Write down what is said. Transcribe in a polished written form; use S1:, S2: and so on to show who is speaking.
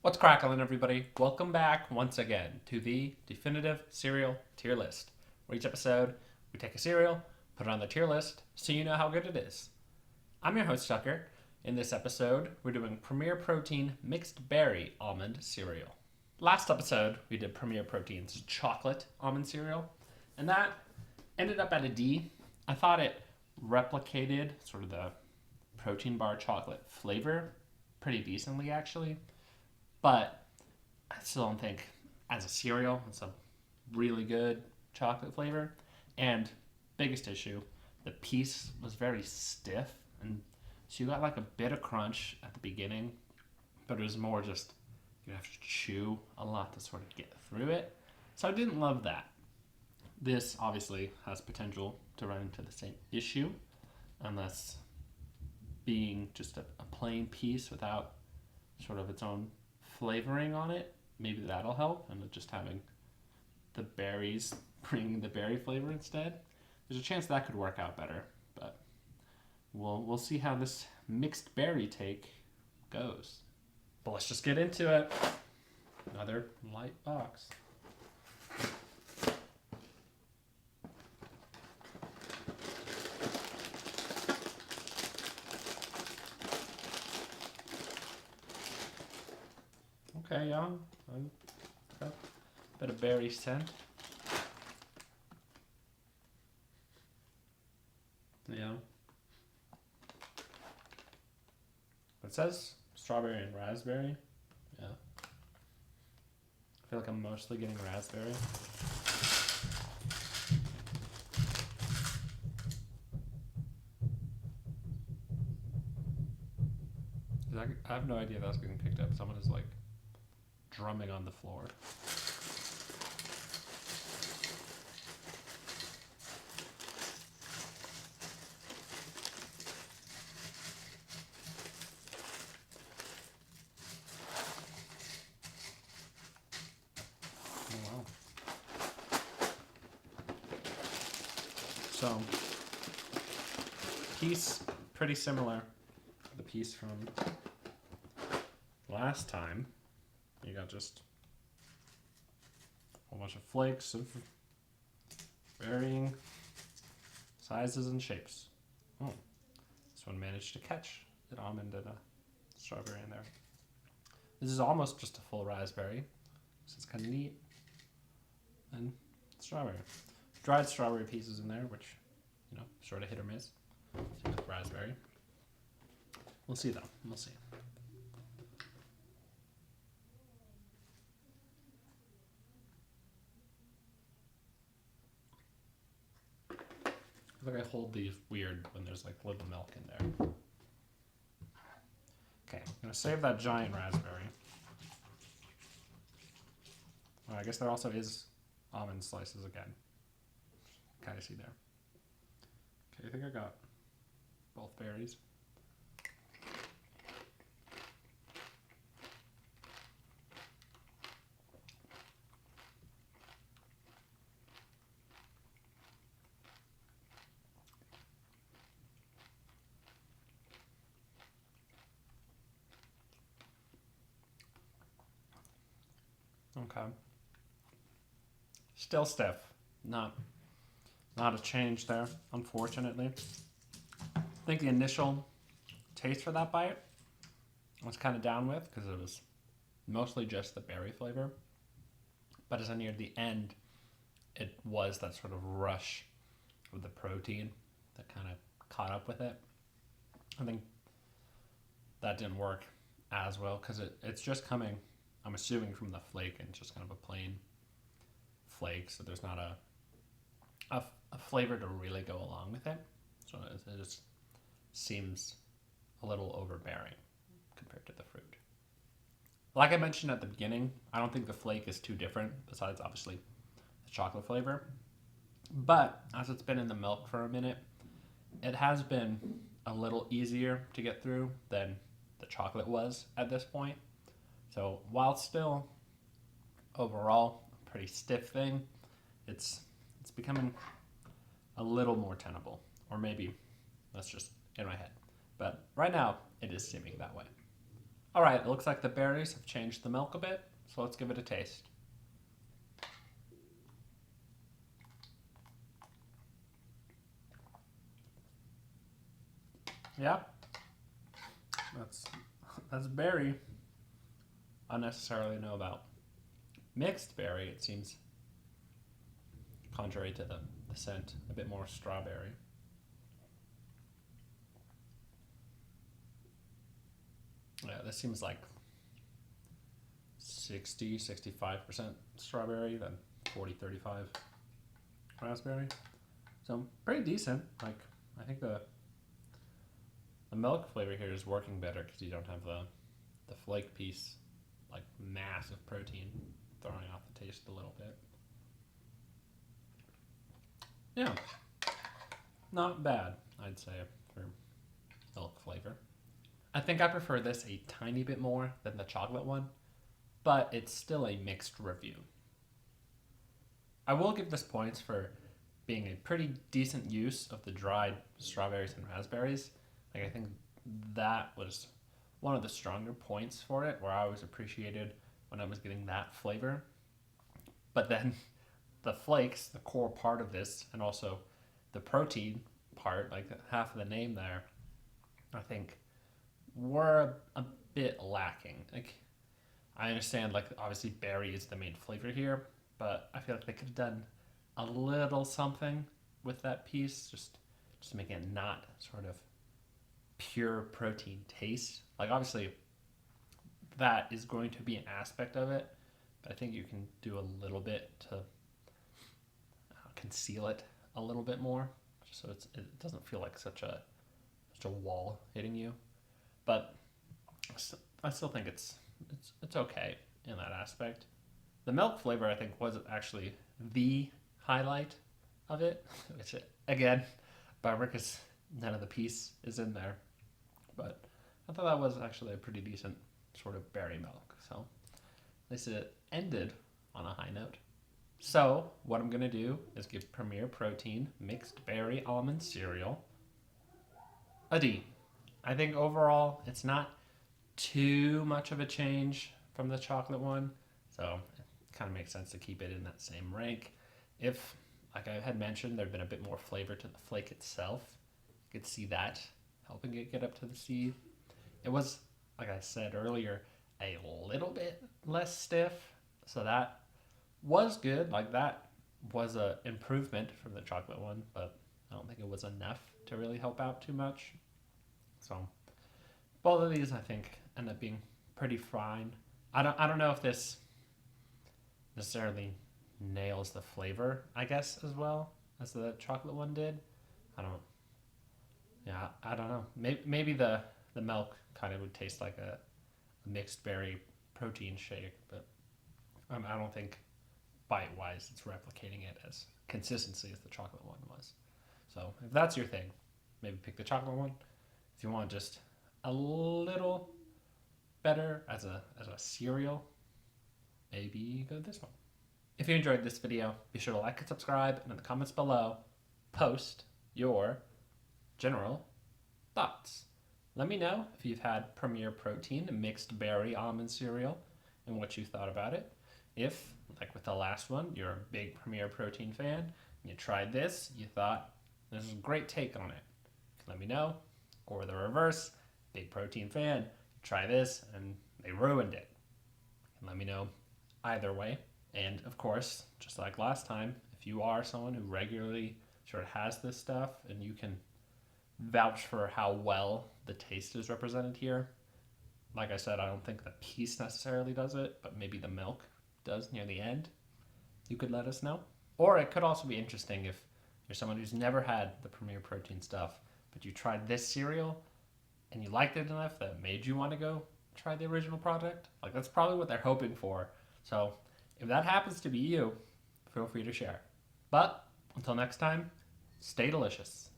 S1: What's crackling, everybody? Welcome back once again to the definitive cereal tier list. Where each episode, we take a cereal, put it on the tier list, so you know how good it is. I'm your host, Tucker. In this episode, we're doing Premier Protein Mixed Berry Almond cereal. Last episode, we did Premier Protein's chocolate almond cereal, and that ended up at a D. I thought it replicated sort of the protein bar chocolate flavor pretty decently, actually. But I still don't think, as a cereal, it's a really good chocolate flavor. And biggest issue, the piece was very stiff, and so you got like a bit of crunch at the beginning, but it was more just you have to chew a lot to sort of get through it. So I didn't love that. This obviously has potential to run into the same issue, unless being just a plain piece without sort of its own flavoring on it, maybe that'll help, and just having the berries bring the berry flavor instead. There's a chance that could work out better, but we'll see how this mixed berry take goes. But let's just get into it. Another light box. Okay, yeah, got a bit of berry scent. Yeah. It says strawberry and raspberry. Yeah. I feel like I'm mostly getting raspberry. I have no idea if that's getting picked up. Someone is like drumming on the floor. Oh, wow. So, piece pretty similar to the piece from last time. You got just a whole bunch of flakes of varying sizes and shapes. Oh, this one managed to catch an almond and a strawberry in there. This is almost just a full raspberry, so it's kind of neat. And strawberry. Dried strawberry pieces in there, which, sort of hit or miss. Same with raspberry. We'll see, though. We'll see. I feel like I hold these weird when there's like little milk in there. Okay, I'm gonna save that giant raspberry. Oh, I guess there also is almond slices again. Kind of see there. Okay, I think I got both berries. Okay. Still stiff. Not a change there, unfortunately. I think the initial taste for that bite I was kind of down with because it was mostly just the berry flavor. But as I neared the end, it was that sort of rush of the protein that kind of caught up with it. I think that didn't work as well because it's just coming, I'm assuming, from the flake, and just kind of a plain flake, so there's not a flavor to really go along with it. So it just seems a little overbearing compared to the fruit. Like I mentioned at the beginning, I don't think the flake is too different, besides obviously the chocolate flavor. But as it's been in the milk for a minute, it has been a little easier to get through than the chocolate was at this point. So while still overall a pretty stiff thing, it's becoming a little more tenable. Or maybe that's just in my head. But right now, it is seeming that way. All right, it looks like the berries have changed the milk a bit, so let's give it a taste. Yeah, that's berry. Unnecessarily know about. Mixed berry, it seems, contrary to the scent, a bit more strawberry. Yeah, this seems like 65% strawberry, then 35 raspberry. So pretty decent. Like, I think the milk flavor here is working better because you don't have the flake piece, like massive protein, throwing off the taste a little bit. Yeah, not bad, I'd say, for milk flavor. I think I prefer this a tiny bit more than the chocolate one, but it's still a mixed review. I will give this points for being a pretty decent use of the dried strawberries and raspberries. Like, I think that was one of the stronger points for it, where I was appreciated when I was getting that flavor. But then the flakes, the core part of this, and also the protein part, like half of the name there, I think were a bit lacking. Like, I understand, like, obviously berry is the main flavor here, but I feel like they could have done a little something with that piece, just to make it not sort of pure protein taste. Like, obviously that is going to be an aspect of it, but I think you can do a little bit to conceal it a little bit more, so it doesn't feel like such a wall hitting you. But I still think it's okay in that aspect. The milk flavor, I think, was actually the highlight of it, which, again, bummer because none of the piece is in there. But I thought that was actually a pretty decent sort of berry milk. So at least it ended on a high note. So what I'm going to do is give Premier Protein Mixed Berry Almond Cereal a D. I think overall it's not too much of a change from the chocolate one, so it kind of makes sense to keep it in that same rank. If, like I had mentioned, there'd been a bit more flavor to the flake itself, you could see that helping it get up to the C. It was, like I said earlier, a little bit less stiff, so that was good. Like, that was an improvement from the chocolate one, but I don't think it was enough to really help out too much. So both of these, I think, end up being pretty fine. I don't know if this necessarily nails the flavor, I guess, as well as the chocolate one did. I don't know. Maybe the milk kind of would taste like a mixed berry protein shake, but I don't think bite-wise it's replicating it as consistency as the chocolate one was. So if that's your thing, maybe pick the chocolate one. If you want just a little better as a cereal, maybe go this one. If you enjoyed this video, be sure to like and subscribe, and in the comments below, post your general thoughts. Let me know if you've had Premier Protein Mixed Berry Almond Cereal and what you thought about it. If, like with the last one, you're a big Premier Protein fan, and you tried this, you thought this is a great take on it, let me know. Or the reverse, big protein fan, try this and they ruined it. Let me know either way. And of course, just like last time, if you are someone who regularly sort of has this stuff and you can vouch for how well the taste is represented here, like I said, I don't think the piece necessarily does it, but maybe the milk does near the end, you could let us know. Or it could also be interesting if you're someone who's never had the Premier Protein stuff, but you tried this cereal and you liked it enough that it made you want to go try the original product. Like, that's probably what they're hoping for. So if that happens to be you, feel free to share. But until next time, stay delicious.